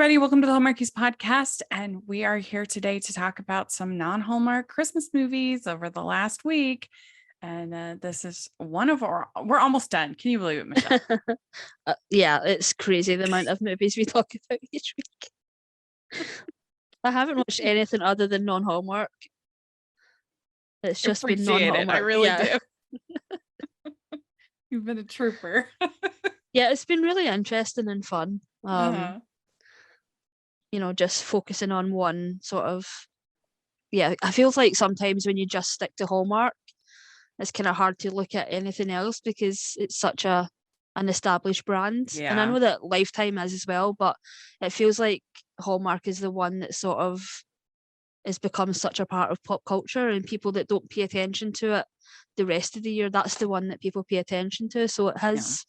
everybody. Welcome to the Hallmarkies podcast. And we are here today to talk about some non-Hallmark Christmas movies over the last week. And this is one of we're almost done. Can you believe it, Michelle? Yeah, it's crazy the amount of movies we talk about each week. I haven't watched anything other than non-Hallmark. It's just been Appreciate it. I non-Hallmark. really Yeah. do. You've been a trooper. Yeah, it's been really interesting and fun. Uh-huh. Just focusing on one sort of, yeah, I feel like sometimes when you just stick to Hallmark, it's kind of hard to look at anything else because it's such an established brand. Yeah. And I know that Lifetime is as well, but it feels like Hallmark is the one that sort of has become such a part of pop culture, and people that don't pay attention to it the rest of the year, that's the one that people pay attention to. So it has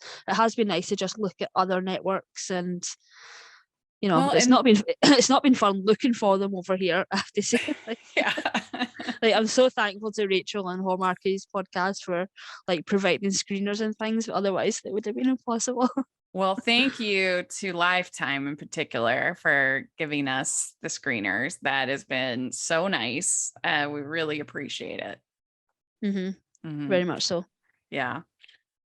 been nice to just look at other networks, and it's not been fun looking for them over here, I have to say. Yeah. I'm so thankful to Rachel and Hallmarkies podcast for providing screeners and things, but otherwise it would have been impossible. Well, thank you to Lifetime in particular for giving us the screeners. That has been so nice. We really appreciate it. Mm-hmm. Very much so. Yeah.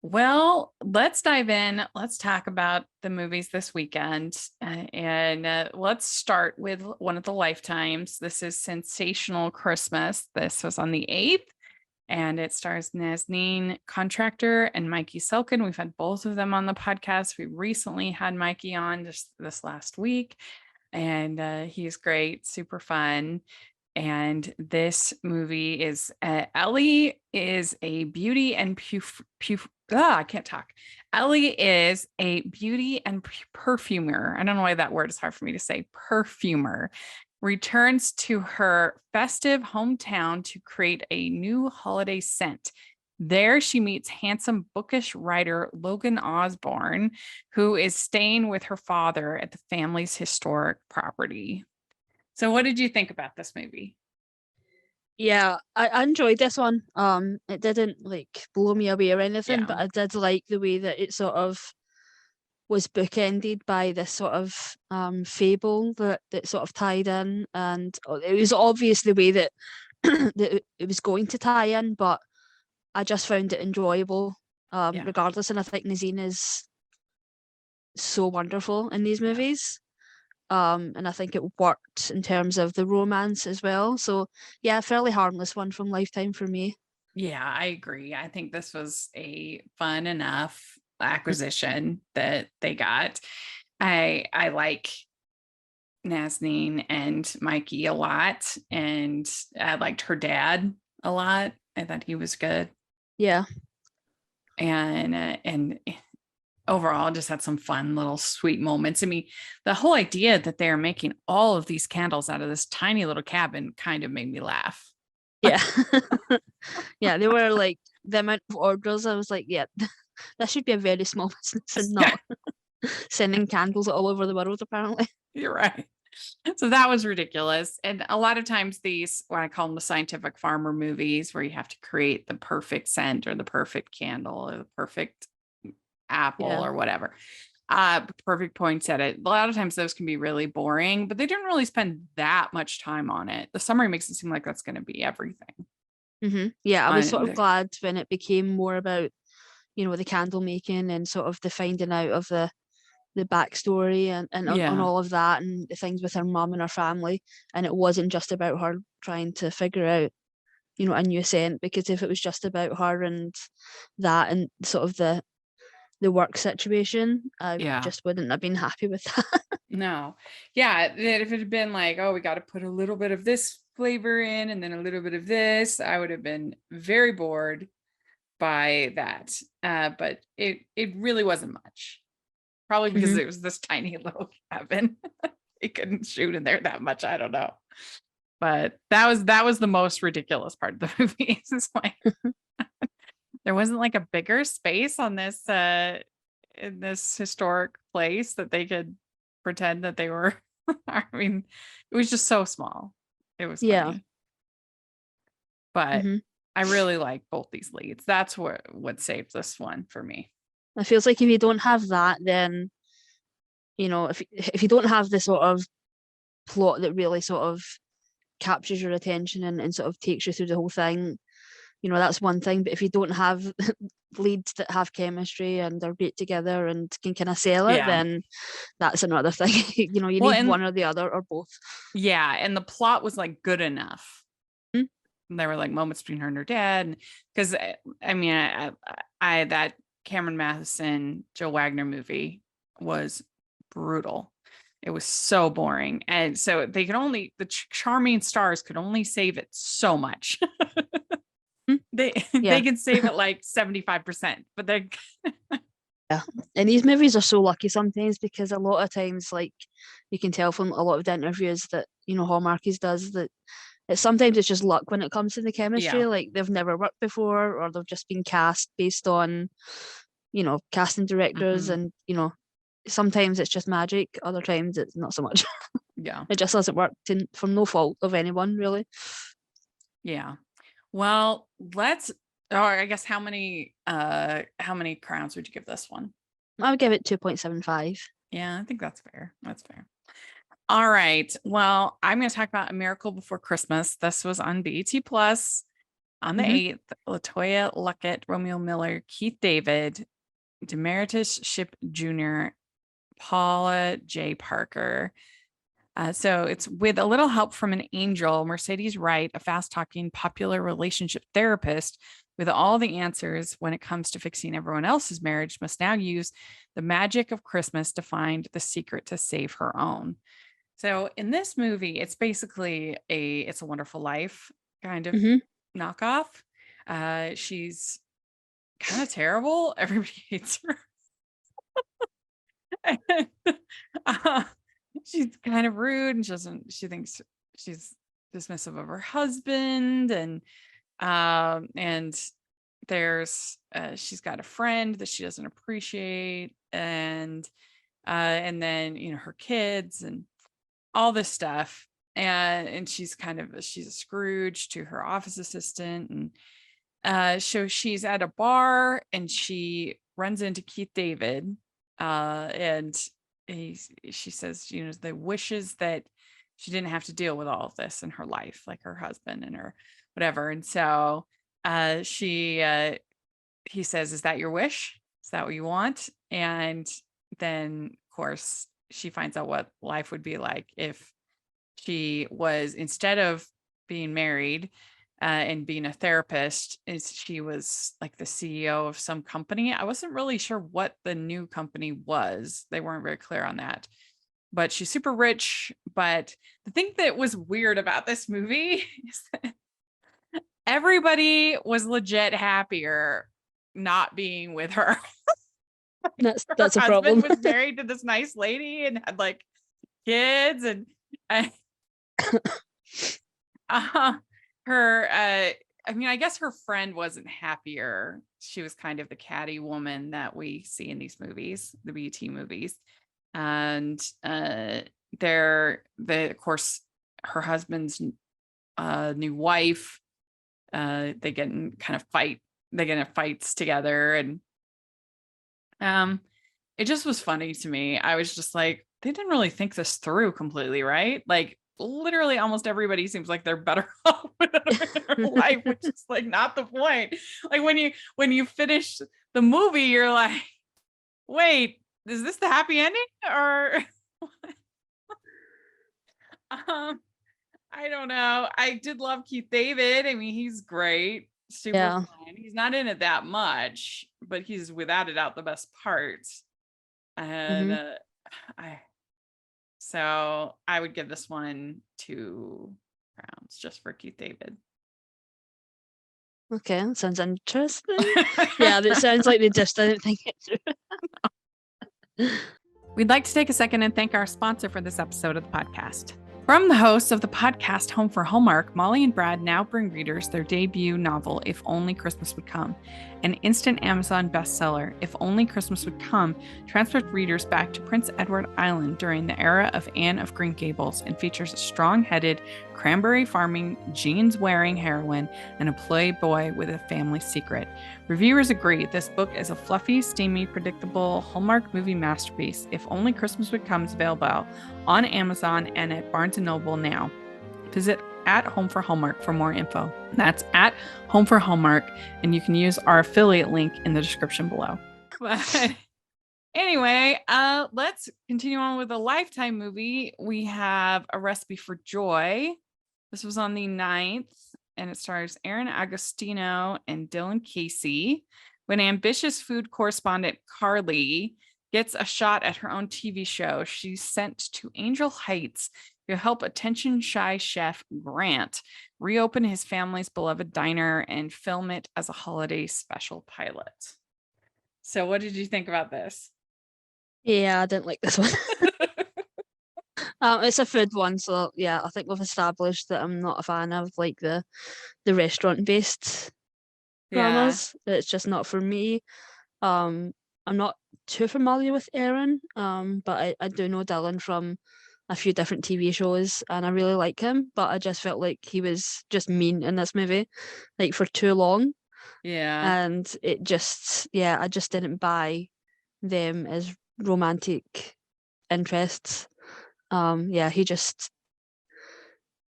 Well, let's dive in. Let's talk about the movies this weekend. And let's start with one of the Lifetimes. This is Sensational Christmas. This was on the 8th. And it stars Nazneen Contractor and Mikey Selkin. We've had both of them on the podcast. We recently had Mikey on just this last week. And he's great, super fun. And this movie is Ellie is a beauty and I can't talk. Ellie is a beauty and perfumer. I don't know why that word is hard for me to say. Perfumer returns to her festive hometown to create a new holiday scent. There she meets handsome bookish writer Logan Osborne, who is staying with her father at the family's historic property. So what did you think about this movie? Yeah, I enjoyed this one. It didn't blow me away or anything, but I did like the way that it sort of was bookended by this sort of fable that sort of tied in, and it was obvious the way that that it was going to tie in, but I just found it enjoyable regardless. And I think Nazneen is so wonderful in these movies. And I think it worked in terms of the romance as well. So yeah, fairly harmless one from Lifetime for me. Yeah, I agree. I think this was a fun enough acquisition that they got. I like Nazneen and Mikey a lot, and I liked her dad a lot. I thought he was good. Yeah. And overall just had some fun little sweet moments. I mean, the whole idea that they're making all of these candles out of this tiny little cabin kind of made me laugh. Yeah. Yeah, they were like the amount of orders. I was like, yeah, that should be a very small business and not sending candles all over the world, apparently. You're right. So that was ridiculous. And a lot of times these, what I call them the scientific farmer movies, where you have to create the perfect scent or the perfect candle or the perfect apple or whatever, perfect poinsettia. A lot of times those can be really boring, but they didn't really spend that much time on it. The summary makes it seem like that's going to be everything. Mm-hmm. Yeah, I was sort of glad when it became more about, the candle making and sort of the finding out of the backstory and on all of that, and the things with her mum and her family, and it wasn't just about her trying to figure out a new scent, because if it was just about her and that and sort of the work situation, I just wouldn't have been happy with that. No. Yeah, if it had been like, oh, we got to put a little bit of this flavor in and then a little bit of this, I would have been very bored by that. But it really wasn't much. Probably because it was this tiny little cabin. They couldn't shoot in there that much. I don't know. But that was the most ridiculous part of the movie. It's like there wasn't like a bigger space on this in this historic place that they could pretend that they were. I mean, it was just so small. It was funny. But I really like both these leads. That's what saved this one for me. It feels like if you don't have that, then you know, if you don't have the sort of plot that really sort of captures your attention and sort of takes you through the whole thing, you know, that's one thing. But if you don't have leads that have chemistry and are great together and can kind of sell it, Yeah. then that's another thing. You know, you Well, need and one or the other or both. yeah, and the plot was like good enough. Mhm. And there were like moments between her and her dad, because I mean, I that Cameron Matheson Joe Wagner movie was brutal. It was so boring, and so they could only the charming stars could only save it so much. Mhm. They Yeah. can save it like 75%, but they Yeah. And these movies are so lucky sometimes because a lot of times, like you can tell from a lot of the interviews that, you know, Hallmarkies does that sometimes it's just luck when it comes to the chemistry. yeah. Like they've never worked before or they've just been cast based on, you know, casting directors Mhm. and, you know, sometimes it's just magic, other times it's not so much. Yeah. It just doesn't work from no fault of anyone, really. Yeah. Well, or I guess how many crowns would you give this one? I would give it 2.75. Yeah, I think that's fair. That's fair. All right. Well, I'm going to talk about A Miracle Before Christmas. This was on BET Plus on the Mm-hmm. 8th. Latoya Luckett, Romeo Miller, Keith David, Demeritus Ship Jr., Paula J. Parker. So it's with a little help from an angel, Mercedes Wright, a fast talking, popular relationship therapist with all the answers when it comes to fixing everyone else's marriage, must now use the magic of Christmas to find the secret to save her own. So in this movie, it's basically a It's a Wonderful Life kind of Mm-hmm. knockoff. She's kind of terrible. Everybody hates her. And, uh, she's kind of rude and she thinks she's dismissive of her husband and she's got a friend that she doesn't appreciate and then you know her kids and all this stuff and she's a Scrooge to her office assistant and so she's at a bar and she runs into Keith David, and she says, you know, the wishes that she didn't have to deal with all of this in her life, like her husband and her whatever. And so he says, "Is that your wish? Is that what you want?" And then, of course, she finds out what life would be like if she was instead of being married and being a therapist is she was like the CEO of some company. I wasn't really sure what the new company was. They weren't very clear on that. But she's super rich. But the thing that was weird about this movie is that everybody was legit happier not being with her. Her That's a husband problem. was married to this nice lady and had like kids and uh, her I mean, I guess her friend wasn't happier. She was kind of the catty woman that we see in these movies, the BT movies. And of course her husband's new wife, they get in kind of fight, they get in fights together and um it just was funny to me. I was just like, they didn't really think this through completely, right? Like literally almost everybody seems like they're better off with their life, which is like not the point. Like when you finish the movie, you're like, wait, is this the happy ending? Or um, I don't know. I did love Keith David. I mean, he's great, super Yeah. fun. He's not in it that much, but he's without a doubt the best part. And Mm-hmm. I so I would give this one 2 crowns just for Keith David. Okay, that sounds interesting. Yeah, it sounds like they just didn't think it through. We'd like to take a second and thank our sponsor for this episode of the podcast. From the hosts of the podcast Home for Hallmark, Molly and Brad now bring readers their debut novel, If Only Christmas Would Come. An instant Amazon bestseller, If Only Christmas Would Come transports readers back to Prince Edward Island during the era of Anne of Green Gables and features a strong-headed, cranberry farming, jeans-wearing heroine and a playboy with a family secret. Reviewers agree this book is a fluffy, steamy, predictable Hallmark movie masterpiece. If Only Christmas Would Come is available on Amazon and at Barnes & Noble now. Visit at Home for Hallmark for more info. That's at Home for Hallmark, and you can use our affiliate link in the description below. But anyway, let's continue on with a Lifetime movie. We have A Recipe for Joy. This was on the 9th, and it stars Aaron Agostino and Dylan Casey. When ambitious food correspondent Carly gets a shot at her own TV show, she's sent to Angel Heights to help attention-shy chef Grant reopen his family's beloved diner and film it as a holiday special pilot. So what did you think about this? Yeah, I didn't like this one. It's a food one, so yeah, I think we've established that I'm not a fan of like the restaurant-based dramas. It's just not for me. I'm not too familiar with Aaron, but I do know Dylan from a few different TV shows, and I really like him. But I just felt like he was just mean in this movie, like for too long. Yeah. And it just, yeah, I just didn't buy them as romantic interests. Yeah, he just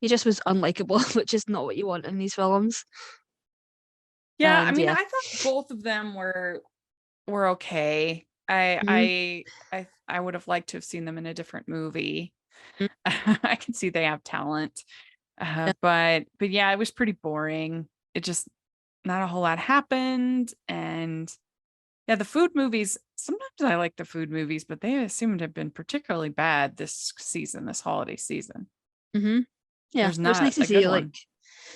was unlikable, which is not what you want in these films. Yeah, I And mean, yeah. I thought both of them were okay. Mhm. I would have liked to have seen them in a different movie. Mhm. I can see they have talent. Yeah. But yeah, it was pretty boring. It just not a whole lot happened. And yeah, the food movies, sometimes I like the food movies, but they seem to have been particularly bad this season, this holiday season. Mhm. Yeah, There's it was not nice to a good see like one.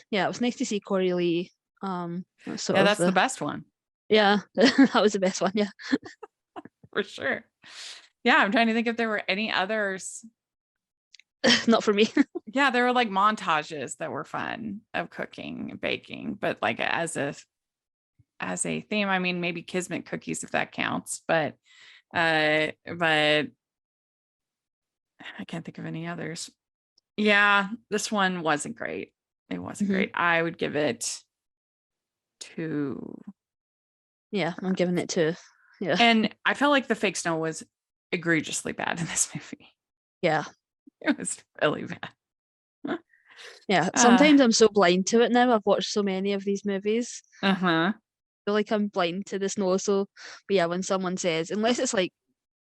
yeah, it was nice to see Corey Lee. Sort Yeah, of that's the the best one yeah, that was the best one. Yeah. for sure. Yeah, I'm trying to think if there were any others. Not for me. Yeah, there were like montages that were fun of cooking and baking, but like as a theme, I mean, maybe Kismet cookies if that counts, but I can't think of any others. Yeah, this one wasn't great. It wasn't Mhm. great. I would give it 2. Yeah, I'm giving it to yeah. And I felt like the fake snow was egregiously bad in this movie. Yeah. It was really bad. Yeah. Uh, Sometimes I'm so blind to it now. I've watched so many of these movies. uh-huh. I feel like I'm blind to the snow. So but yeah, when someone says, unless it's like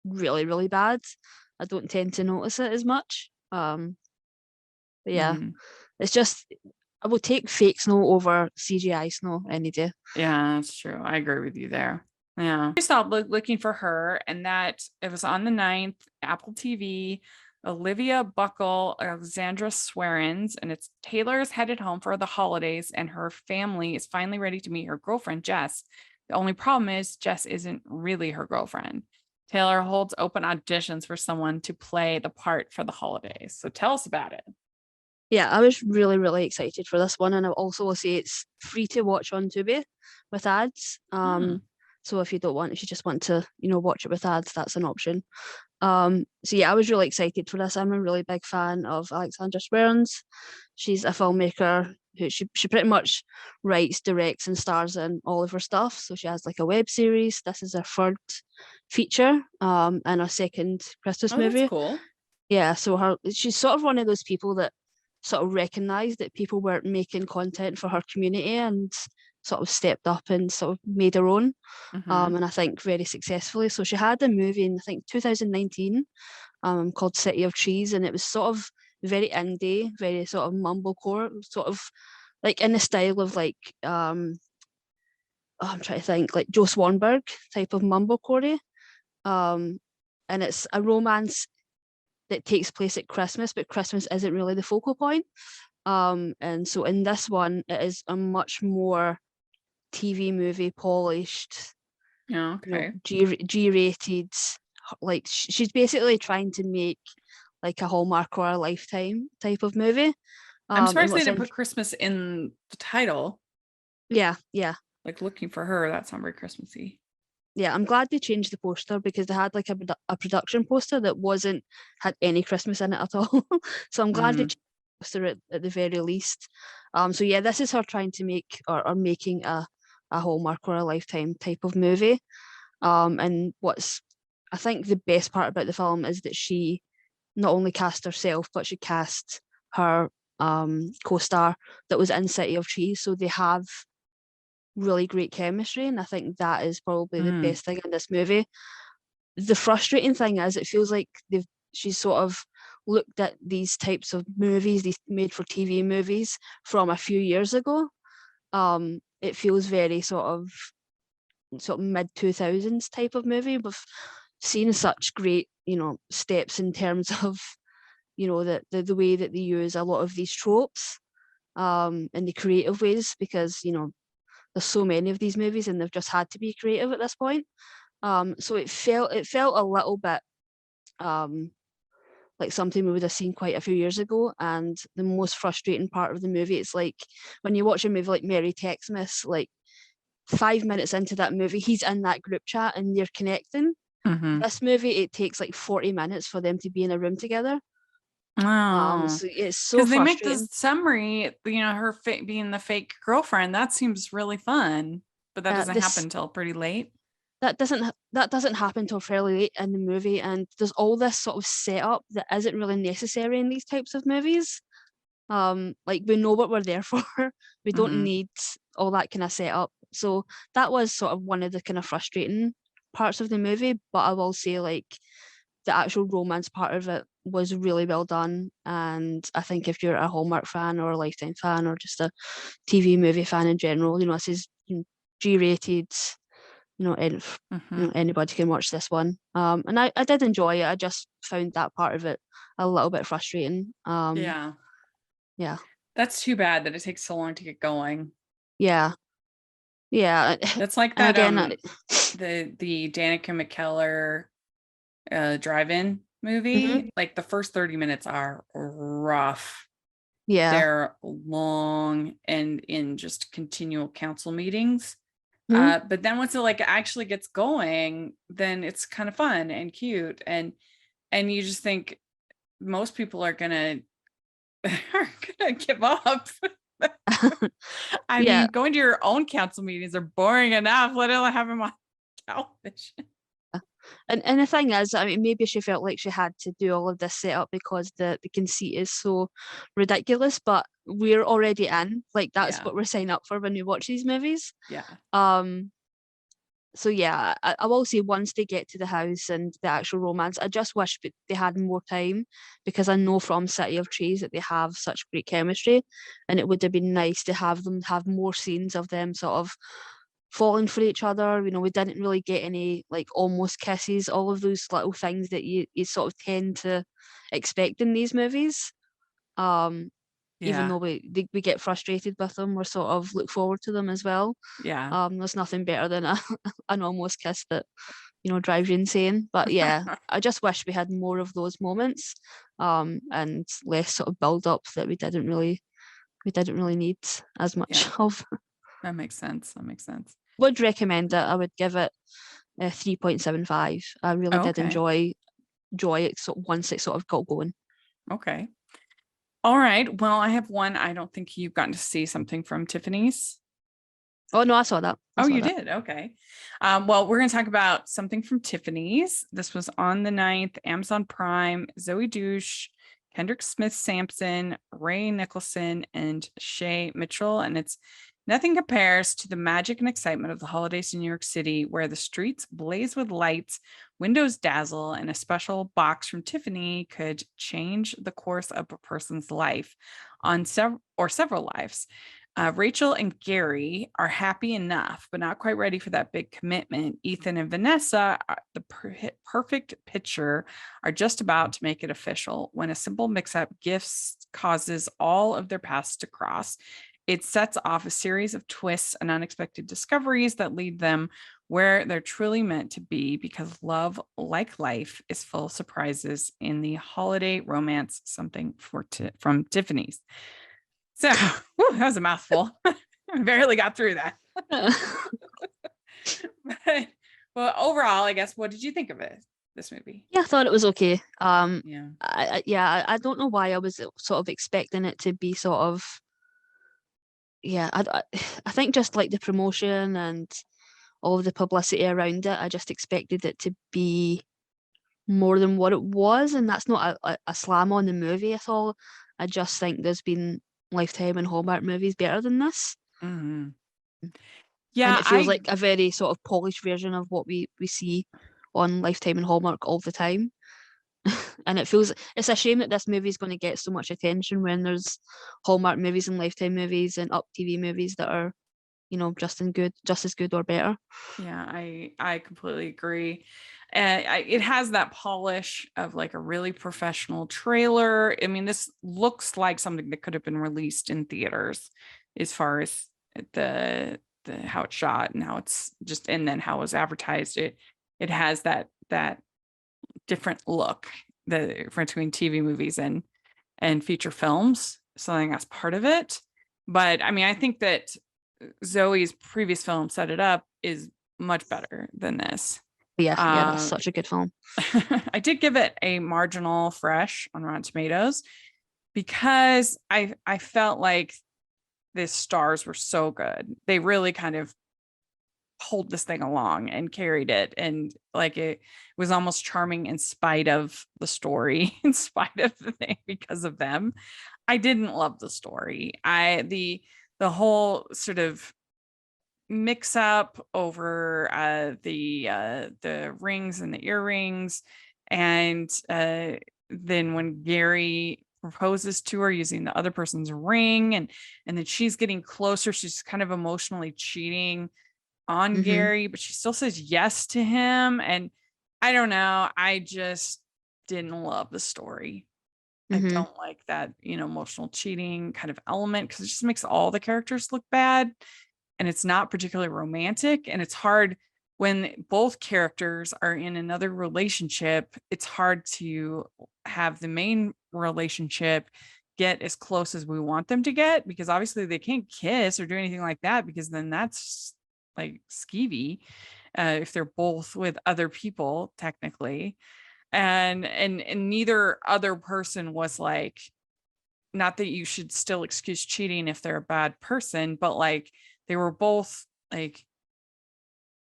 really, really bad, I don't tend to notice it as much. But yeah, Mhm. it's just I will take fake snow over CGI snow any day. Yeah, that's true. I agree with you there. Yeah. I stopped looking for her, and that it was on the 9th, Apple TV, Olivia Buckle, Alexandra Swearens, and it's Taylor's headed home for the holidays, and her family is finally ready to meet her girlfriend, Jess. The only problem is Jess isn't really her girlfriend. Taylor holds open auditions for someone to play the part for the holidays. So tell us about it. Yeah, I was really, really excited for this one, and I also will say it's free to watch on Tubi with ads. Hmm. So if you just want to, watch it with ads, that's an option. So yeah, I was really excited for this. I'm a really big fan of Alexandra Swearens. She's a filmmaker who she pretty much writes, directs, and stars in all of her stuff. So she has like a web series. This is her third feature, and her second Christmas Oh, that's movie. cool. Yeah, so she's sort of one of those people that sort of recognized that people weren't making content for her community and sort of stepped up and sort of made her own. Hmm. And I think very successfully. So she had a movie in I think 2019 called City of Trees, and it was sort of very indie, very sort of mumblecore, sort of like in the style of like I'm trying to think like Joe Swanberg type of mumblecore. Um, and it's a romance that takes place at Christmas, but Christmas isn't really the focal point. And so in this one, it is a much more TV movie polished, Yeah, okay. G rated. Like she's basically trying to make like a Hallmark or a Lifetime type of movie. I'm And surprised they what's didn't in put Christmas in the title. yeah, yeah. Like looking for her, that's not very Christmassy. Yeah, I'm glad they changed the poster because they had like a production poster that wasn't had any Christmas in it at all. So I'm glad they Mm, changed the poster at the very least. So yeah, this is her trying to make or making a Hallmark or a Lifetime type of movie. And what's I think the best part about the film is that she not only cast herself, but she cast her co-star that was in City of Trees. So they have really great chemistry, and I think that is probably the mm, best thing in this movie. The frustrating thing is it feels like she's sort of looked at these types of movies, these made for TV movies from a few years ago. It feels very sort of mid 2000s type of movie. We've seen such great, steps in terms of, the way that they use a lot of these tropes in the creative ways because, there's so many of these movies and they've just had to be creative at this point. So it felt a little bit um, like something we would have seen quite a few years ago. And the most frustrating part of the movie, it's like when you watch a movie like Merry Xmas, like 5 minutes into that movie, he's in that group chat and they're connecting. mm-hmm. This movie, it takes like 40 minutes for them to be in a room together. Oh, So it's so because they make this frustrating. summary, her being the fake girlfriend. That seems really fun, but that doesn't happen This until pretty late. that doesn't happen till fairly late in the movie, and there's all this sort of setup that isn't really necessary in these types of movies. Like we know what we're there for. We don't Mm-hmm. need all that kind of setup. So that was sort of one of the kind of frustrating parts of the movie. But I will say, like, the actual romance part of it was really well done. And I think if you're a Hallmark fan or a Lifetime fan or just a TV movie fan in general, this is G-rated. You know, and Mm-hmm. anybody can watch this one. And I did enjoy it. I just found that part of it a little bit frustrating. Yeah, Yeah, that's too bad that it takes so long to get going. yeah, yeah. That's like And that again, the Danica McKellar drive-in mhm, movie. Like the first 30 minutes are rough. yeah, They're long and in just continual council meetings. mhm. But then once it like actually gets going, then it's kind of fun and cute. And you just think most people are gonna are gonna give up. I Yeah. mean, going to your own council meetings are boring enough, let alone have them on television. And the thing is, I mean, maybe she felt like she had to do all of this setup because the conceit is so ridiculous, but we're already in. Like that's Yeah, what we're signing up for when we watch these movies. yeah, Um, so yeah, I will say once they get to the house and the actual romance, I just wish they had more time because I know from City of Trees that they have such great chemistry, and it would have been nice to have them have more scenes of them sort of falling for each other. We didn't really get any like almost kisses, all of those little things that you sort of tend to expect in these movies. Um, Even yeah, though we get frustrated with them, we sort of look forward to them as well. yeah. There's nothing better than an almost kiss that drives you insane. But yeah, I just wish we had more of those moments, and less sort of build up that we didn't really need as much Yeah, of. that makes sense. That makes sense. Would recommend it. I would give it a 3.75. I really Oh, did okay. enjoy it once it sort of got going. Okay. All right. Well, I have one. I don't think you've gotten to see something from Tiffany's. Oh no, I saw that. I Oh, saw you that. did? Okay. Well, we're going to talk about something from Tiffany's. This was on the 9th, Amazon Prime, Zoe Douche, Kendrick Smith Sampson, Ray Nicholson, and Shay Mitchell. And it's nothing compares to the magic and excitement of the holidays in New York City, where the streets blaze with lights, windows dazzle, and a special box from Tiffany could change the course of a person's life on several lives. Rachel and Gary are happy enough, but not quite ready for that big commitment. Ethan and Vanessa, the perfect picture, are just about to make it official when a simple mix up gifts causes all of their paths to cross. It sets off a series of twists and unexpected discoveries that lead them where they're truly meant to be, because love, like life, is full of surprises in the holiday romance Something from Tiffany's. So, whew, that was a mouthful. I barely got through that. But, well, overall, I guess, what did you think of this movie? Yeah, I thought it was okay. Yeah. I don't know why I was sort of expecting it to be sort of, yeah, I think just like the promotion and all of the publicity around it, I just expected it to be more than what it was, and that's not a slam on the movie at all. I just think there's been Lifetime and Hallmark movies better than this, Hmm. and Yeah, it feels like a very sort of polished version of what we see on Lifetime and Hallmark all the time. And it's a shame that this movie is going to get so much attention when there's Hallmark movies and Lifetime movies and Up TV movies that are, just as good or better. Yeah, I completely agree. And it has that polish of like a really professional trailer. I mean, this looks like something that could have been released in theaters, as far as the how it's shot and how it's just, and then how it was advertised. It has that different look, the difference between TV movies and feature films. So I think that's part of it. But I mean, I think that Zoe's previous film, Set It Up, is much better than this. Yeah, yeah, that's Um, such a good film. I did give it a marginal fresh on Rotten Tomatoes, because I felt like the stars were so good. They really kind of pulled this thing along and carried it, and like it was almost charming in spite of the story, in spite of the thing, because of them. I didn't love the story. The whole sort of mix up over the rings and the earrings, and then when Gary proposes to her using the other person's ring, and then she's getting closer, she's kind of emotionally cheating on Hmm. Gary, but she still says yes to him. And I don't know, I just didn't love the story. I Hmm. don't like that, emotional cheating kind of element, because it just makes all the characters look bad, and it's not particularly romantic. And it's hard when both characters are in another relationship. It's hard to have the main relationship get as close as we want them to get, because obviously they can't kiss or do anything like that, because then that's like skeevy, if they're both with other people technically. And neither other person was like, not that you should still excuse cheating if they're a bad person, but like they were both like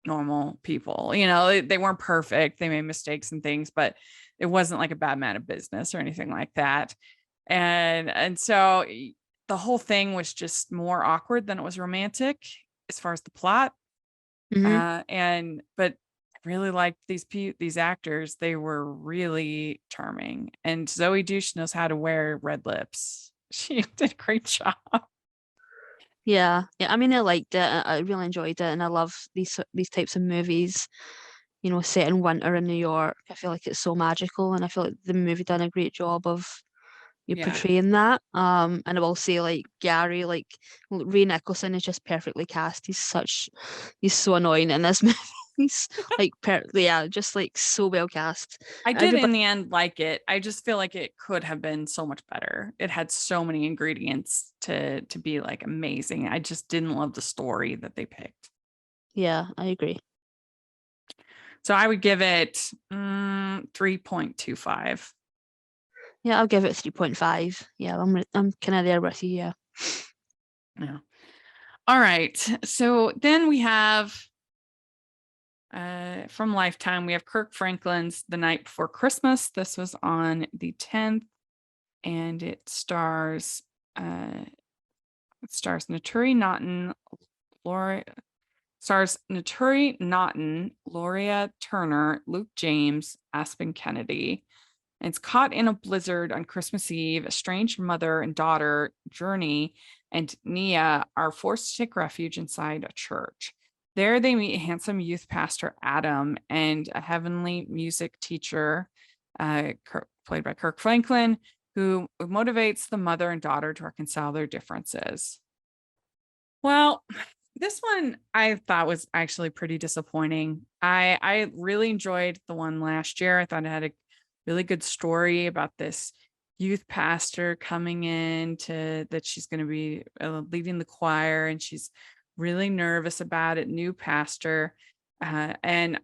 normal people. They weren't perfect. They made mistakes and things, but it wasn't like a bad man of business or anything like that. And so the whole thing was just more awkward than it was romantic as far as the plot. Hmm. And but I really liked these actors. They were really charming. And Zoe Douche knows how to wear red lips. She did a great job. Yeah, yeah. I mean, I liked it. I really enjoyed it, and I love these types of movies. Set in winter in New York. I feel like it's so magical, and I feel like the movie done a great job of you Yeah. portraying that. And I will say, like Gary, like Ray Nicholson is just perfectly cast. He's so annoying in this movie. He's like, yeah, just like so well cast. I did in Everybody, the end like it. I just feel like it could have been so much better. It had so many ingredients to be like amazing. I just didn't love the story that they picked. yeah, I agree. So I would give it 3.25. Yeah, I'll give it 3.5. Yeah, I'm kind of there with you. Yeah. Yeah. All right. So then we have from Lifetime, we have Kirk Franklin's The Night Before Christmas. This was on the 10th, and uh, it stars Naturi Naughton, Laura stars Naturi Naughton, Gloria Turner, Luke James, Aspen Kennedy. And it's caught in a blizzard on Christmas Eve. A strange mother and daughter, Journey and Nia, are forced to take refuge inside a church. There, they meet handsome youth pastor Adam and a heavenly music teacher, played by Kirk Franklin, who motivates the mother and daughter to reconcile their differences. Well, This one I thought was actually pretty disappointing. I really enjoyed the one last year. I thought it had a really good story about this youth pastor coming in to that she's going to be leading the choir, and she's really nervous about it. New pastor, and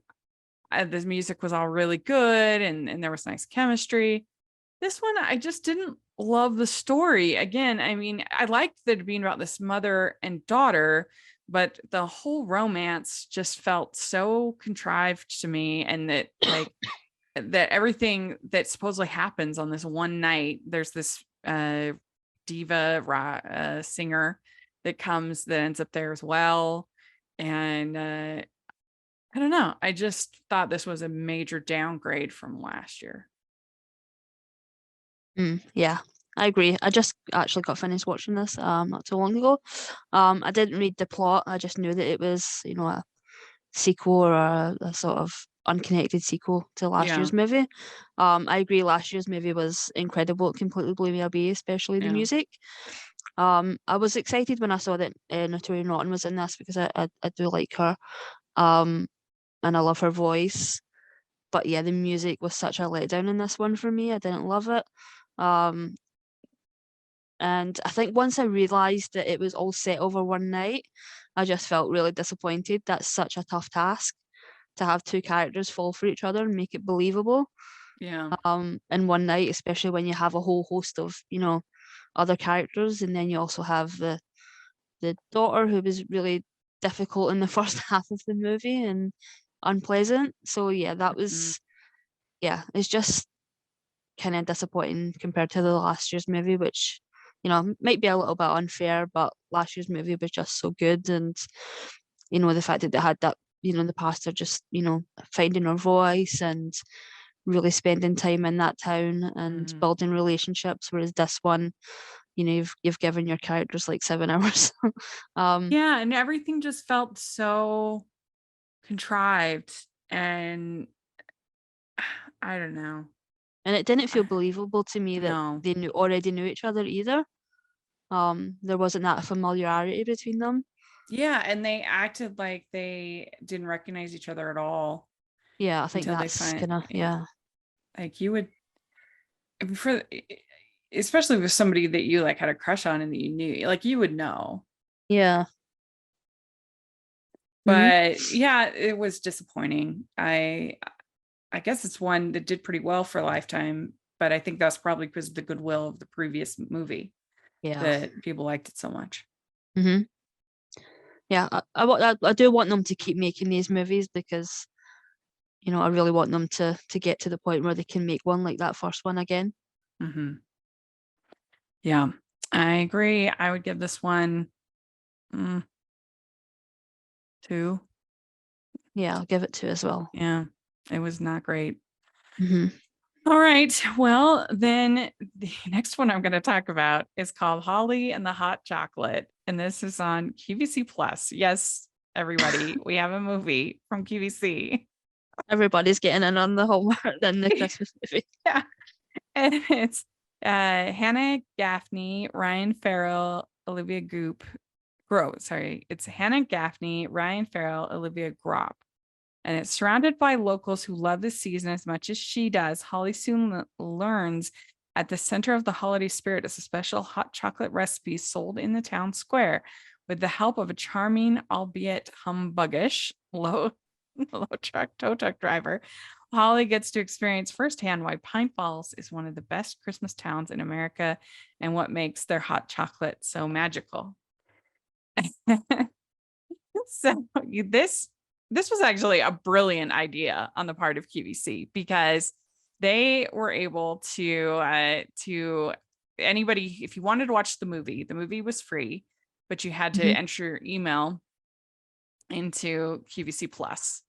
the music was all really good, and there was nice chemistry. This one, I just didn't love the story. Again, I mean, I liked it being about this mother and daughter, but the whole romance just felt so contrived to me. And that, like, that everything that supposedly happens on this one night, there's this singer that comes that ends up there as well. And I don't know. I just thought this was a major downgrade from last year. Yeah, I agree. I just actually got finished watching this not too long ago. I didn't read the plot. I just knew that it was, you know, a sequel or a sort of unconnected sequel to last Yeah. year's movie. I agree. Last year's movie was incredible. It completely blew me away, especially the Yeah. music. I was excited when I saw that Notori Norton was in this because I do like her. Um, and I love her voice. But yeah, the music was such a letdown in this one for me. I didn't love it. Um, and I think once I realised that it was all set over one night, I just felt really disappointed. That's such a tough task to have two characters fall for each other and make it believable Yeah. in one night, especially when you have a whole host of, you know, other characters, and then you also have the daughter who was really difficult in the first half of the movie and unpleasant. So yeah, that Mhm. was yeah, it's just kind of disappointing compared to the last year's movie, which you know might be a little bit unfair, but last year's movie was just so good, and you know the fact that they had that, you know, the pastor just, you know, finding her voice and really spending time in that town and Mhm. building relationships, whereas this one, you know, you've given your characters like 7 hours. um Yeah, and everything just felt so contrived, and I don't know. and it didn't feel Uh, believable to me that No. they already knew each other either. There wasn't that familiarity between them. Yeah, and they acted like they didn't recognize each other at all Yeah, I think until they that's find kind of yeah. like you would for especially with somebody that you like had a crush on and that you knew, like you would know. Yeah. Mhm. But yeah, it was disappointing. I guess it's one that did pretty well for Lifetime, but I think that's probably because of the goodwill of the previous movie Yeah. that people liked it so much. Mhm. Yeah, I do want them to keep making these movies because, you know, I really want them to get to the point where they can make one like that first one again. Mhm. Yeah, I agree. I would give this one, mm, 2. Yeah, I'll give it 2 as well. Yeah, it was not great. Mhm. All right. Well, then the next one I'm going to talk about is called Holly and the Hot Chocolate. And this is on QVC Plus. Yes, everybody, we have a movie from QVC. Everybody's getting in on the Hallmark than the Christmas movie. Yeah. And it's Hannah Gaffney, Ryan Farrell, Olivia Grove. Sorry. It's Hannah Gaffney, Ryan Farrell, Olivia Grop. And it's surrounded by locals who love the season as much as she does. Holly soon learns at the center of the holiday spirit is a special hot chocolate recipe sold in the town square. With the help of a charming, albeit humbuggish, tow truck driver, Holly gets to experience firsthand why Pine Falls is one of the best Christmas towns in America and what makes their hot chocolate so magical. So this was actually a brilliant idea on the part of QVC because they were able to anybody, if you wanted to watch the movie was free, but you had to Mhm. enter your email into QVC Plus.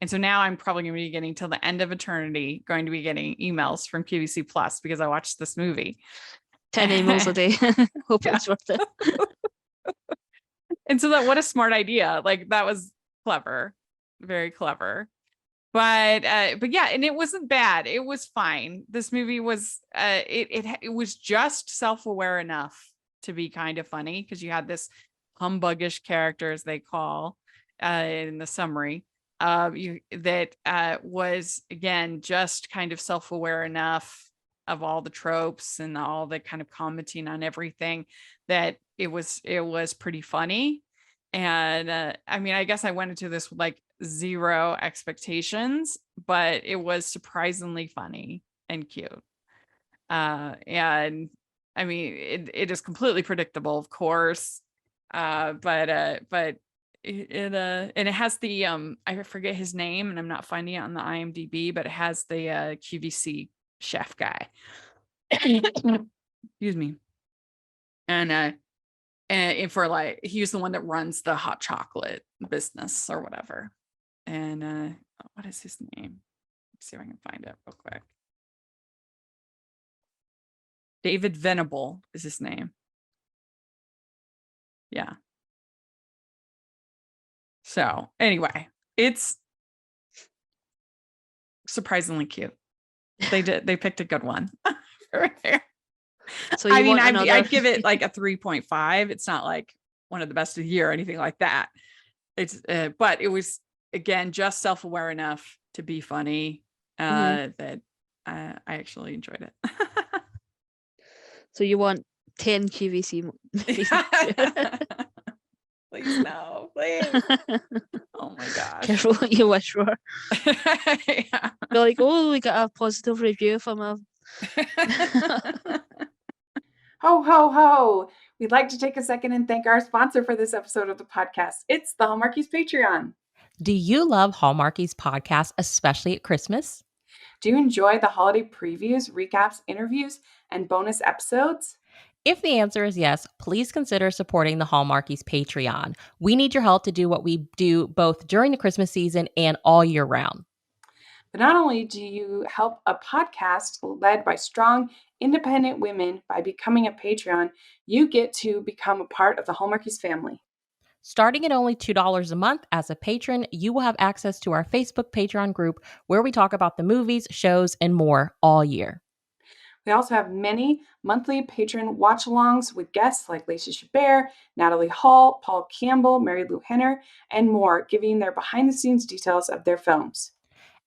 And so now I'm probably going to be getting till the end of eternity going to be getting emails from QVC Plus because I watched this movie. 10 emails a day. Hope Yeah. it's worth it. And so that what a smart idea. Like that was clever. Very clever. But yeah, and it wasn't bad. It was fine. This movie was it was just self-aware enough to be kind of funny because you had this humbuggish character, as they call in the summary, that was, again, just kind of self-aware enough of all the tropes and all the kind of commenting on everything that it was pretty funny. And I mean, I guess I went into this with like zero expectations, but it was surprisingly funny and cute. And I mean, it is completely predictable, of course. But and it has the I forget his name and I'm not finding it on the IMDb, but it has the QVC chef guy. Excuse me. And for like, he's the one that runs the hot chocolate business or whatever. And what is his name? Let's see if I can find it real quick. David Venable is his name. Yeah. So anyway, it's surprisingly cute. They picked a good one. So I mean, I'd give it like a 3.5. It's not like one of the best of the year or anything like that. It's but it was, again, just self-aware enough to be funny that I actually enjoyed it. So you want 10 QVC movies? Please no, please. Oh my gosh. Careful what you wish for. Yeah. You're like, oh, we got a positive review from a Ho, ho, ho. We'd like to take a second and thank our sponsor for this episode of the podcast. It's the Hallmarkies Patreon. Do you love Hallmarkies podcast, especially at Christmas? Do you enjoy the holiday previews, recaps, interviews, and bonus episodes? If the answer is yes, please consider supporting the Hallmarkies Patreon. We need your help to do what we do both during the Christmas season and all year round. But not only do you help a podcast led by strong, independent women by becoming a Patreon, you get to become a part of the Hallmarkies family. Starting at only $2 a month as a patron, you will have access to our Facebook Patreon group where we talk about the movies, shows, and more all year. We also have many monthly patron watch-alongs with guests like Lacey Chabert, Natalie Hall, Paul Campbell, Mary Lou Henner, and more, giving their behind-the-scenes details of their films.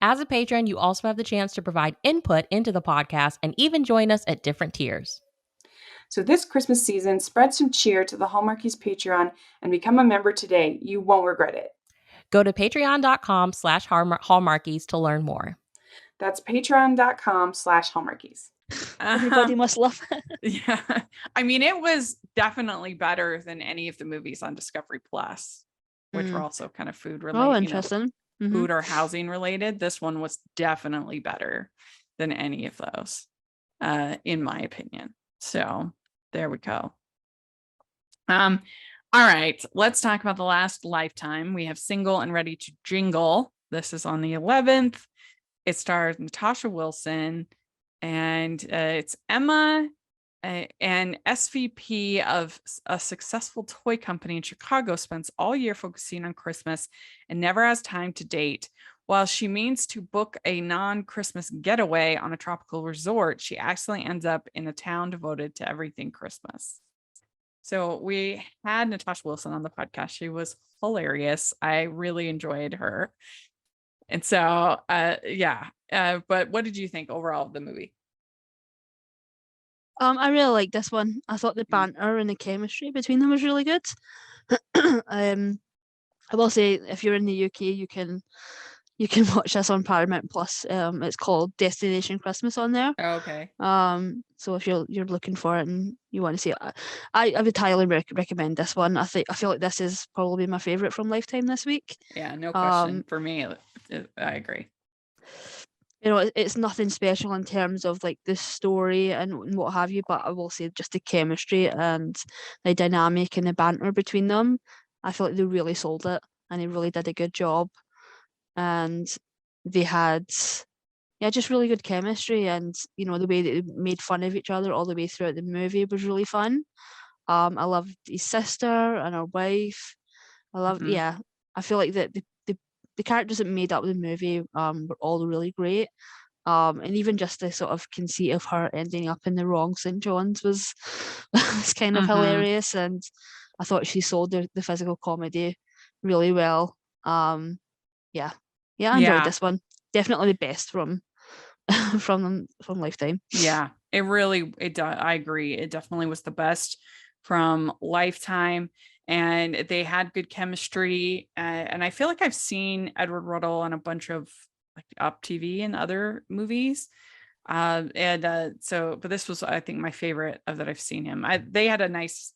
As a patron, you also have the chance to provide input into the podcast and even join us at different tiers. So this Christmas season, spread some cheer to the Hallmarkies Patreon and become a member today. You won't regret it. Go to patreon.com/Hallmarkies to learn more. That's patreon.com/Hallmarkies. Everybody must love it. Yeah. I mean, it was definitely better than any of the movies on Discovery Plus, which were also kind of food related. Oh, interesting. Food or housing related. This one was definitely better than any of those, in my opinion. So there we go. All right, let's talk about The Last Lifetime. We have Single and Ready to Jingle. This is on the 11th. It stars Natasha Wilson, and it's Emma, an SVP of a successful toy company in Chicago, spends all year focusing on Christmas and never has time to date. While she means to book a non-Christmas getaway on a tropical resort, she accidentally ends up in a town devoted to everything Christmas. So we had Natasha Wilson on the podcast. She was hilarious. I really enjoyed her. And so, yeah. But what did you think overall of the movie? I really like this one. I thought the banter and the chemistry between them was really good. I will say, if you're in the UK, you can watch this on Paramount Plus. It's called Destination Christmas on there. Oh, okay. So if you're looking for it and you want to see it, I would highly recommend this one. I feel like this is probably my favorite from Lifetime this week. Yeah, no question. For me, I agree. You know, it's nothing special in terms of like the story and what have you, but I will say just the chemistry and the dynamic and the banter between them. I feel like they really sold it and they really did a good job. And they had, yeah, just really good chemistry, and you know the way that they made fun of each other all the way throughout the movie was really fun. I loved his sister and her wife. Yeah, I feel like that the characters that made up the movie were all really great. And even just the sort of conceit of her ending up in the wrong St. John's was kind of hilarious, and I thought she sold the physical comedy really well. Yeah, I enjoyed Yeah. this one. Definitely the best from from Lifetime. Yeah, I agree. It definitely was the best from Lifetime, and they had good chemistry. And I feel like I've seen Edward Ruddle on a bunch of like Up TV and other movies. But this was, I think, my favorite of that I've seen him. They had a nice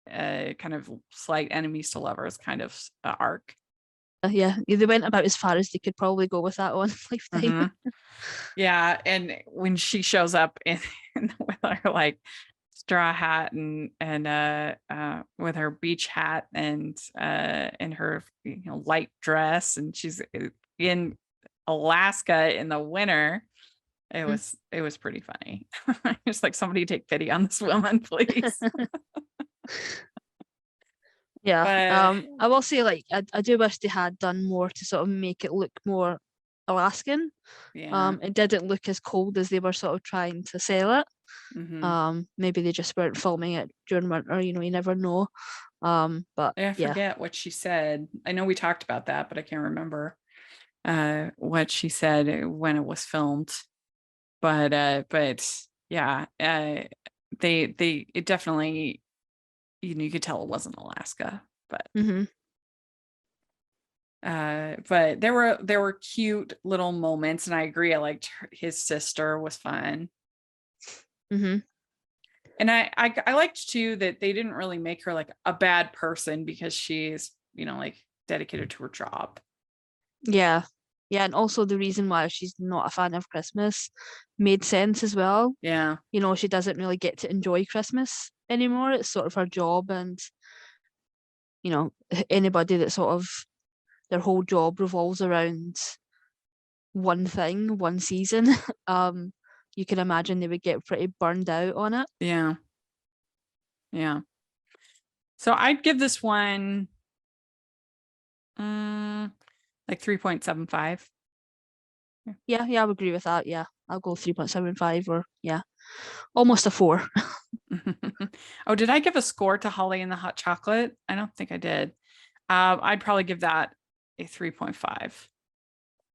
kind of slight enemies to lovers kind of arc. Yeah, they went about as far as they could probably go with that one. Lifetime. Mhm. Yeah, and when she shows up with her like straw hat and with her beach hat and her light dress, and she's in Alaska in the winter. It was pretty funny. It's like, somebody take pity on this woman, please. Yeah. But I will say, like, I do wish they had done more to sort of make it look more Alaskan. yeah. It didn't look as cold as they were sort of trying to sell it. Mhm. Maybe they just weren't filming it during winter, you never know. But I yeah. forget what she said. I know we talked about that, but I can't remember what she said when it was filmed. But yeah, they it definitely, you could tell it wasn't Alaska, Mm-hmm. but there were cute little moments, and I agree. I liked his sister was fun. Mm-hmm. And I liked too that they didn't really make her like a bad person because she's, like dedicated to her job. Yeah. Yeah, and also the reason why she's not a fan of Christmas made sense as well. Yeah. She doesn't really get to enjoy Christmas anymore. It's sort of her job, and anybody that sort of their whole job revolves around one thing, one season, you can imagine they would get pretty burned out on it. Yeah. Yeah. So I'd give this one like 3.75. Yeah, I would agree with that. Yeah, I'll go 3.75, or almost a 4. Oh, did I give a score to Holly and the Hot Chocolate? I don't think I did. I'd probably give that a 3.5.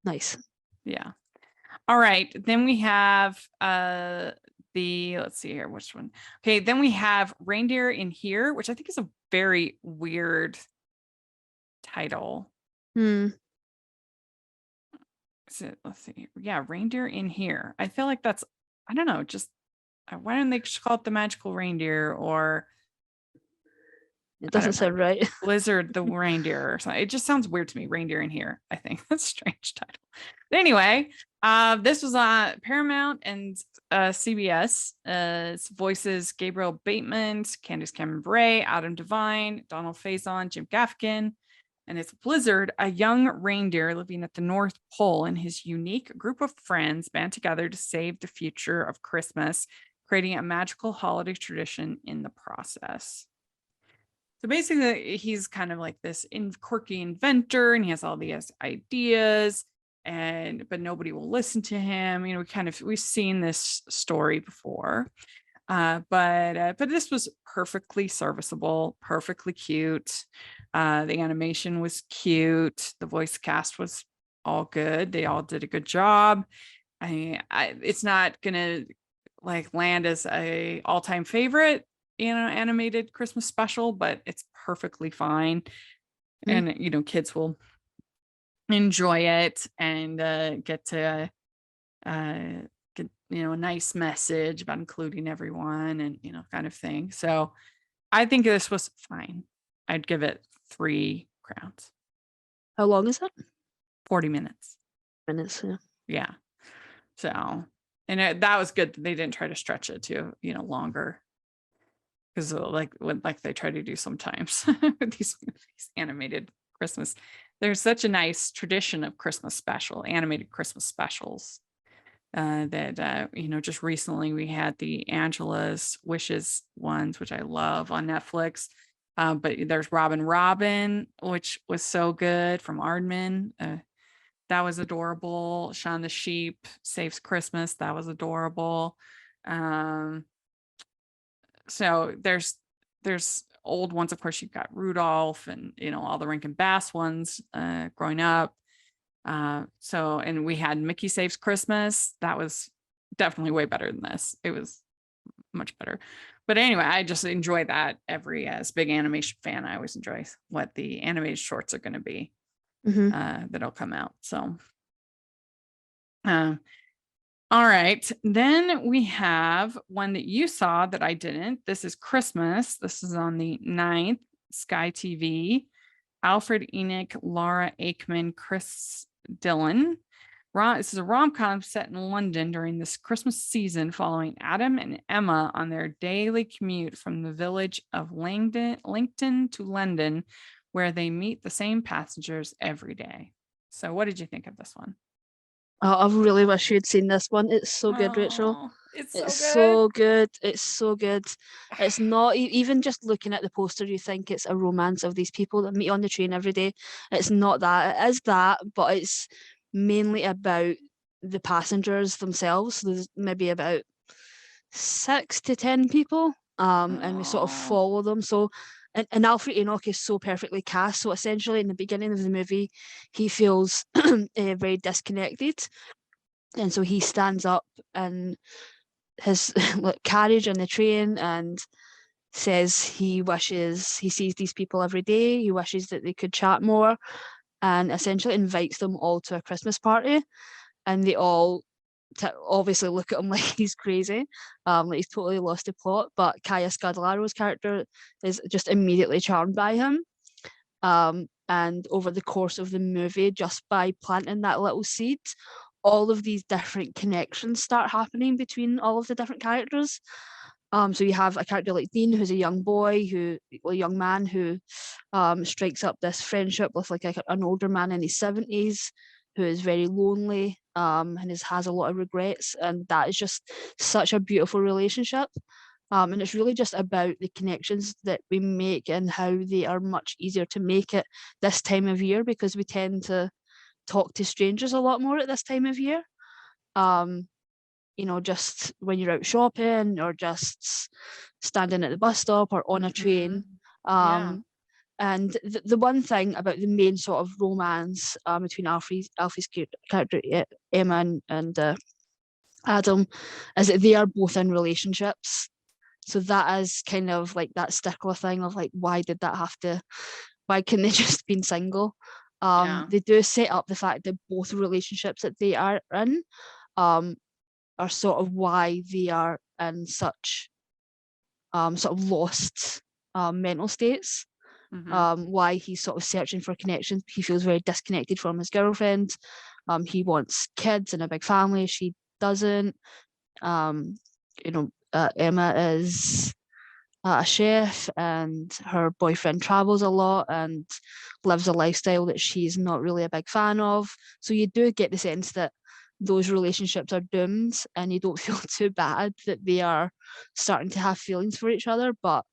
Nice. Yeah. All right. Then we have let's see here, which one? Okay, then we have Reindeer in Here, which I think is a very weird title. Hmm. Let's see. Yeah, Reindeer in Here. I feel like that's, I don't know, just why don't they just call it the Magical Reindeer, or It I doesn't don't know, sound right. Blizzard the Reindeer or something. It just sounds weird to me. Reindeer in Here, I think. That's a strange title. But anyway, this was on Paramount and CBS. It's voices Gabriel Bateman, Candace Cameron Bure, Adam Devine, Donald Faison, Jim Gaffigan. And it's Blizzard, a young reindeer living at the North Pole, and his unique group of friends band together to save the future of Christmas, creating a magical holiday tradition in the process. So basically, he's kind of like this quirky inventor, and he has all these ideas, but nobody will listen to him. We've seen this story before, but this was perfectly serviceable, perfectly cute. The animation was cute. The voice cast was all good. They all did a good job. It's not gonna like land as a all-time favorite, animated Christmas special, but it's perfectly fine. Mm. And kids will enjoy it and get to get a nice message about including everyone, and kind of thing. So I think this was fine. I'd give it 3 crowns. How long is it? 40 minutes. Minutes. Yeah. Yeah. So, and that was good. They didn't try to stretch it to longer, because like they try to do sometimes with these animated Christmas. There's such a nice tradition of animated Christmas specials. That just recently we had the Angela's Wishes ones, which I love, on Netflix. But there's Robin, which was so good, from Aardman. That was adorable. Shaun the Sheep Saves Christmas. That was adorable. So there's old ones, of course, you've got Rudolph and, all the Rankin Bass ones growing up. And we had Mickey Saves Christmas. That was definitely way better than this. It was much better. But anyway, I just enjoy that as big animation fan. I always enjoy what the animated shorts are going to be that'll come out. So, all right. Then we have one that you saw that I didn't. This is Christmas. This is on the 9th, Sky TV. Alfred Enoch, Laura Aikman, Chris Dillon. This is a rom-com set in London during this Christmas season, following Adam and Emma on their daily commute from the village of Langton to London, where they meet the same passengers every day. So what did you think of this one? Oh, I really wish you'd seen this one. It's so good, Rachel. It's so good. It's so good. It's not even just looking at the poster, you think it's a romance of these people that meet on the train every day. It's not that. It is that, but it's mainly about the passengers themselves. There's maybe about 6 to 10 people, and we sort of follow them. So, and Alfred Enoch is so perfectly cast. So essentially, in the beginning of the movie, he feels very disconnected, and so he stands up in his carriage on the train and says he wishes he sees these people every day. He wishes that they could chat more, and essentially invites them all to a Christmas party, and they all obviously look at him like he's crazy, like he's totally lost the plot. But Kaya Scodelaro's character is just immediately charmed by him, and over the course of the movie, just by planting that little seed, all of these different connections start happening between all of the different characters. So you have a character like Dean, who's a young young man who strikes up this friendship with like an older man in his 70s who is very lonely, and has a lot of regrets, and that is just such a beautiful relationship. And it's really just about the connections that we make and how they are much easier to make at this time of year, because we tend to talk to strangers a lot more at this time of year. Just when you're out shopping or just standing at the bus stop or on a train. And the one thing about the main sort of romance between Alfie's character Emma and Adam is that they are both in relationships. So that is kind of like that stickler thing of like, why couldn't they just been single? They do set up the fact that both relationships that they are in are sort of why they are in such sort of lost mental states. Why he's sort of searching for connections. He feels very disconnected from his girlfriend. He wants kids and a big family. She doesn't. Emma is a chef, and her boyfriend travels a lot and lives a lifestyle that she's not really a big fan of. So you do get the sense that those relationships are doomed, and you don't feel too bad that they are starting to have feelings for each other. But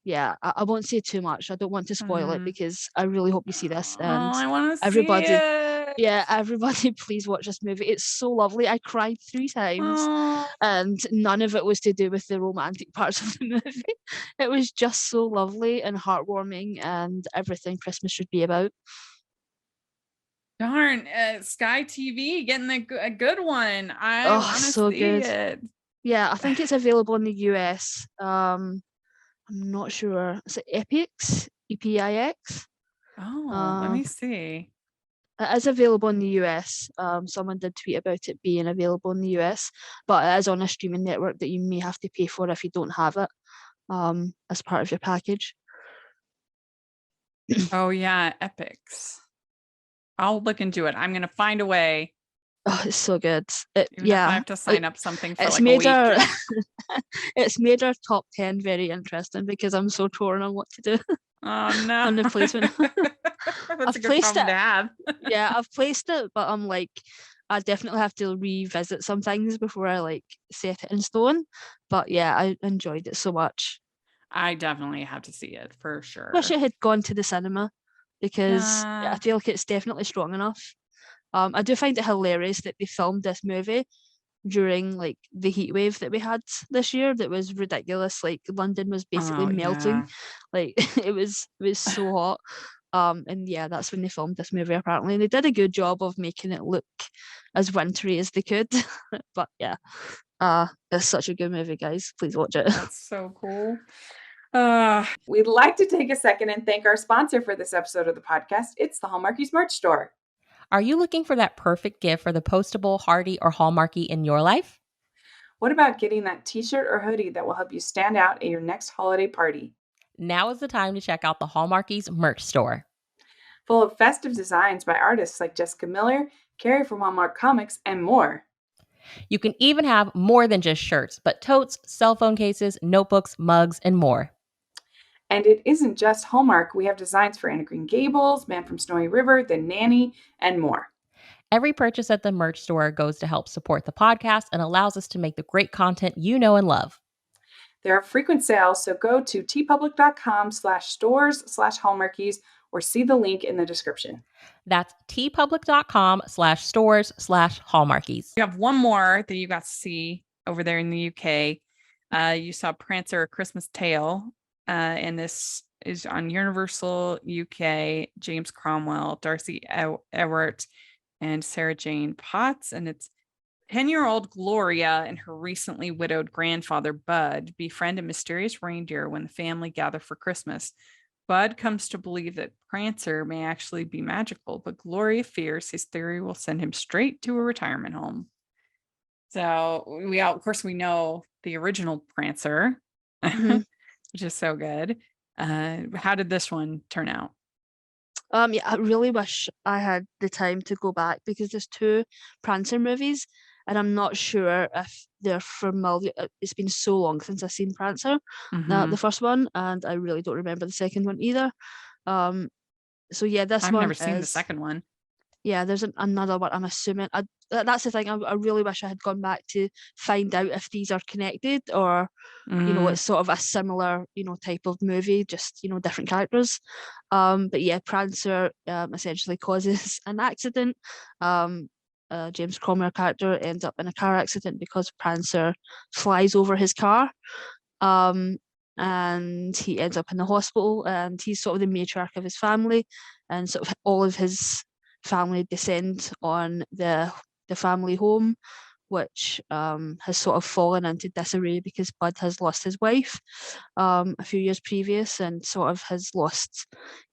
yeah, I won't say too much. I don't want to spoil it, because I really hope you see this. And I want to everybody, see it. Yeah, everybody, please watch this movie. It's so lovely. I cried 3 times, and none of it was to do with the romantic parts of the movie. It was just so lovely and heartwarming, and everything Christmas should be about. Darn, Sky TV getting a good one. I want to so see good. it. Yeah, I think it's available in the US. I'm not sure. Is it Epix? EPIX? Let me see. It is available in the US. Someone did tweet about it being available in the US, but it is on a streaming network that you may have to pay for if you don't have it as part of your package. Oh yeah, Epix. I'll look into it. I'm gonna find a way. Oh, it's so good. Even if I have to sign up something for it's like made a week. It's made our top 10 very interesting, because I'm so torn on what to do. Oh no. On the placement. That's a good problem to have. Yeah, I've placed it, but I'm like, I definitely have to revisit some things before I like set it in stone. But yeah, I enjoyed it so much. I definitely have to see it for sure. Wish it had gone to the cinema, because I feel like it's definitely strong enough. I do find it hilarious that they filmed this movie during like the heat wave that we had this year that was ridiculous. Like London was basically Oh, melting. yeah. Like it was so hot. And yeah, that's when they filmed this movie apparently. And they did a good job of making it look as wintry as they could. But yeah, it's such a good movie, guys. Please watch it. That's so cool. Uh, We'd like to take a second and thank our sponsor for this episode of the podcast. It's the Hallmarkies merch store. Are you looking for that perfect gift for the postable, Hardy, or Hallmarky in your life? What about getting that t-shirt or hoodie that will help you stand out at your next holiday party? Now is the time to check out the Hallmarkies merch store. Full of festive designs by artists like Jessica Miller, Carrie from Hallmark Comics, and more. You can even have more than just shirts, but totes, cell phone cases, notebooks, mugs, and more. And it isn't just Hallmark. We have designs for Anna Green Gables, Man from Snowy River, The Nanny, and more. Every purchase at the merch store goes to help support the podcast and allows us to make the great content you know and love. There are frequent sales, so go to tpublic.com/stores/hallmarkies or see the link in the description. That's tpublic.com/stores/hallmarkies. you have one more that you got to see over there in the UK. You saw Prancer: A Christmas Tale, and this is on Universal UK. James Cromwell, Darcy Ewart, and Sarah Jane Potts, and it's 10-year-old Gloria and her recently widowed grandfather, Bud, befriend a mysterious reindeer when the family gather for Christmas. Bud comes to believe that Prancer may actually be magical, but Gloria fears his theory will send him straight to a retirement home. So of course, we know the original Prancer, Mhm. which is so good. How did this one turn out? Yeah, I really wish I had the time to go back because there's two Prancer movies, and I'm not sure if they're familiar. It's been so long since I've seen Prancer, Mhm. the first one, and I really don't remember the second one either. So yeah, this I've one never seen the is second one. yeah. There's another one. I'm assuming. That's the thing. I really wish I had gone back to find out if these are connected or Mm, it's sort of a similar, type of movie, just, different characters. But yeah, Prancer essentially causes an accident. James Cromwell character ends up in a car accident because Prancer flies over his car. And he ends up in the hospital, and he's sort of the matriarch of his family, and sort of all of his family descend on the family home, which has sort of fallen into disarray because Bud has lost his wife a few years previous and sort of has lost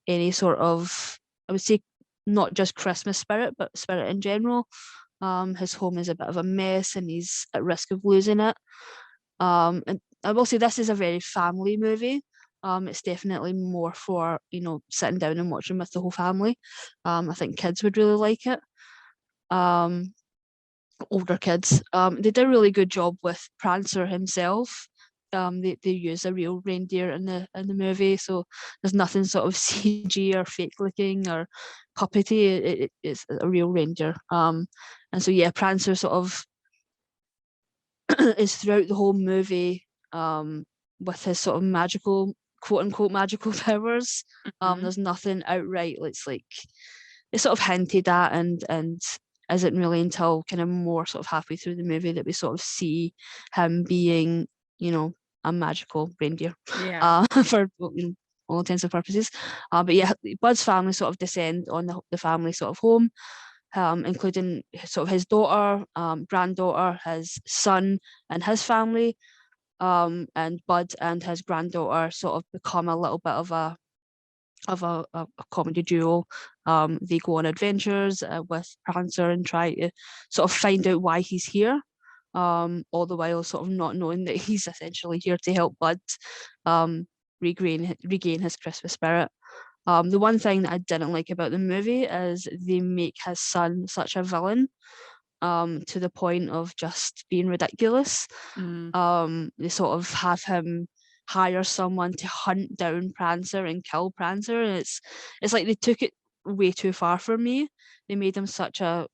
any sort of, I would say, not just Christmas spirit, but spirit in general. His home is a bit of a mess and he's at risk of losing it. And I will say this is a very family movie. It's definitely more for, sitting down and watching with the whole family. I think kids would really like it. Older kids. They did a really good job with Prancer himself. They use a real reindeer in the movie, so there's nothing sort of CG or fake looking or puppety. It's a real reindeer. And so yeah, Prancer sort of is throughout the whole movie, with his sort of magical, quote unquote magical powers. mhm. There's nothing outright. It's sort of hinted at and isn't really until kind of more sort of halfway through the movie that we sort of see him being, a magical reindeer, Yeah. for all intents and purposes. But yeah, Bud's family sort of descend on the family sort of home, including sort of his daughter, granddaughter, his son, and his family. And Bud and his granddaughter sort of become a little bit of a comedy duo. They go on adventures with Prancer and try to sort of find out why he's here. All the while sort of not knowing that he's essentially here to help Bud regain his Christmas spirit. The one thing that I didn't like about the movie is they make his son such a villain, to the point of just being ridiculous. Mm. They sort of have him hire someone to hunt down Prancer and kill Prancer, and it's like they took it way too far for me. They made him such a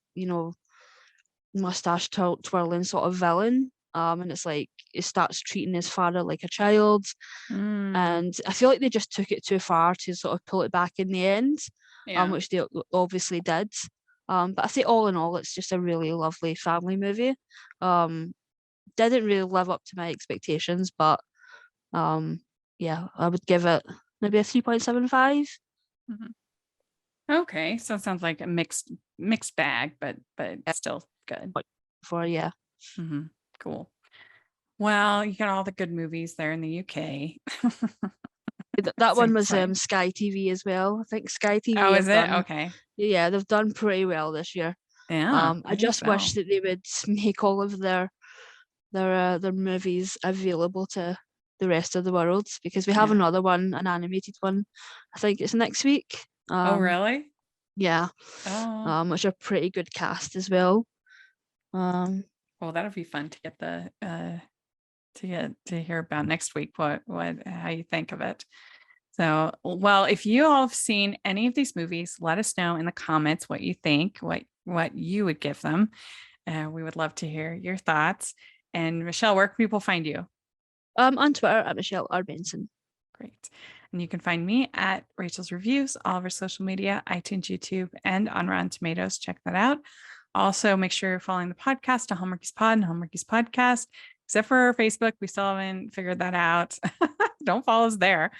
mustache twirling sort of villain. And it's like he starts treating his father like a child, Mm. and I feel like they just took it too far to sort of pull it back in the end, Yeah. which they obviously did. But I say all in all, it's just a really lovely family movie. Didn't really live up to my expectations, but yeah, I would give it maybe a 3.75. Mhm. Okay, so it sounds like a mixed bag, but still good. For yeah. Mhm. Cool. Well, you got all the good movies there in the UK. That one Seems was like. Sky TV as well. I think Sky TV Oh, is have it? done, Okay. yeah, they've done pretty well this year. Yeah, I I think just wish so. that they would make all of their movies available to the rest of the world, because we have Yeah. another one, an animated one. I think it's next week. Oh, really? Yeah. Oh, Which are pretty good cast as well. well, that'll be fun to get to hear about next week. What how you think of it? So, well, if you all have seen any of these movies, let us know in the comments what you think, what you would give them. We would love to hear your thoughts. And Michelle, where can people find you? On Twitter at Michelle R. Benson. Great. And you can find me at Rachel's Reviews, all of our social media, iTunes, YouTube, and on Rotten Tomatoes. Check that out. Also, make sure you're following the podcast on Hallmarkies Pod and Hallmarkies Podcast. Except for Facebook, we still haven't figured that out. Don't follow us there.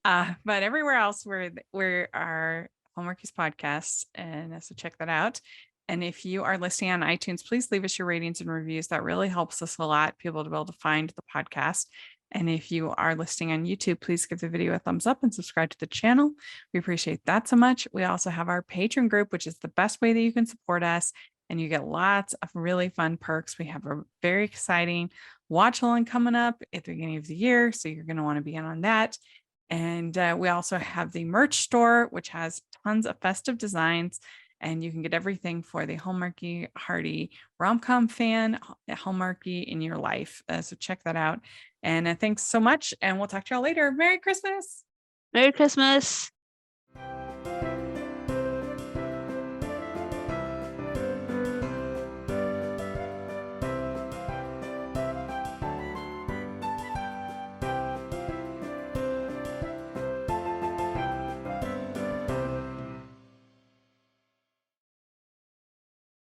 But everywhere else, we're our Hallmarkies Podcasts, and so check that out. And if you are listening on iTunes, please leave us your ratings and reviews. That really helps us a lot, people to be able to find the podcast. And if you are listening on YouTube, please give the video a thumbs up and subscribe to the channel. We appreciate that so much. We also have our Patreon group, which is the best way that you can support us. And you get lots of really fun perks. We have a very exciting watch along coming up at the beginning of the year. So you're going to want to be in on that. And we also have the merch store, which has tons of festive designs. And you can get everything for the Hallmarky Hearty rom-com fan, Hallmarky in your life. So check that out. And thanks so much. And we'll talk to y'all later. Merry Christmas. Merry Christmas.